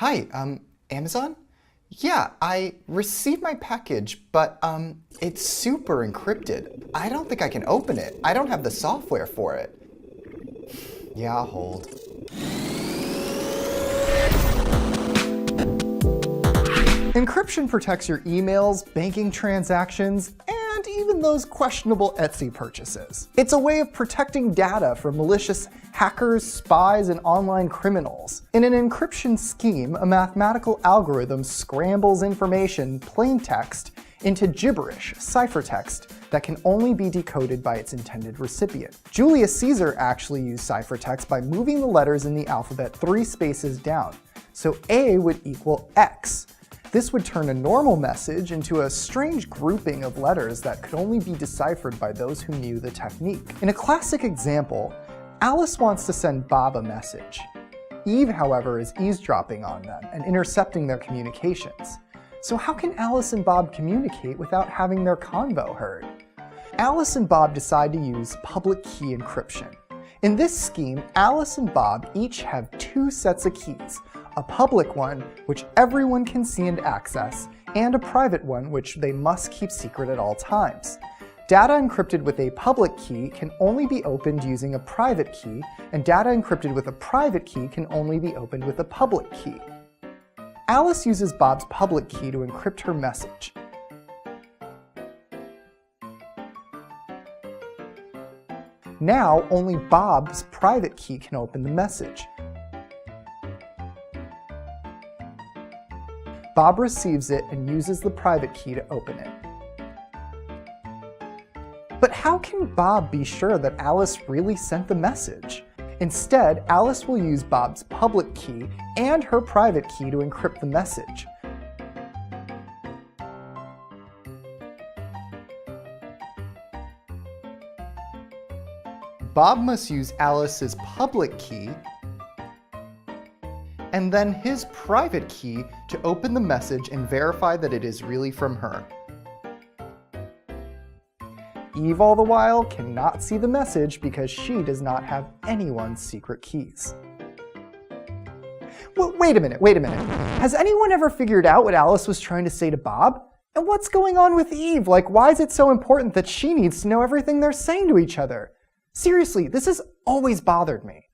Hi, Amazon? Yeah, I received my package, but it's super encrypted. I don't think I can open it. I don't have the software for it. Yeah, I'll hold. Encryption protects your emails, banking transactions, and even those questionable Etsy purchases. It's a way of protecting data from malicious hackers, spies, and online criminals. In an encryption scheme, a mathematical algorithm scrambles information, plain text, into gibberish, ciphertext, that can only be decoded by its intended recipient. Julius Caesar actually used ciphertext by moving the letters in the alphabet 3 spaces down. So A would equal X. This would turn a normal message into a strange grouping of letters that could only be deciphered by those who knew the technique. In a classic example, Alice wants to send Bob a message. Eve, however, is eavesdropping on them and intercepting their communications. So how can Alice and Bob communicate without having their convo heard? Alice and Bob decide to use public key encryption. In this scheme, Alice and Bob each have 2 sets of keys. A public one, which everyone can see and access, and a private one, which they must keep secret at all times. Data encrypted with a public key can only be opened using a private key, and data encrypted with a private key can only be opened with a public key. Alice uses Bob's public key to encrypt her message. Now, only Bob's private key can open the message. Bob receives it and uses the private key to open it. But how can Bob be sure that Alice really sent the message? Instead, Alice will use Bob's public key and her private key to encrypt the message. Bob must use Alice's public key and then his private key to open the message and verify that it is really from her. Eve, all the while, cannot see the message because she does not have anyone's secret keys. Wait a minute. Has anyone ever figured out what Alice was trying to say to Bob? And what's going on with Eve? Like, why is it so important that she needs to know everything they're saying to each other? Seriously, this has always bothered me.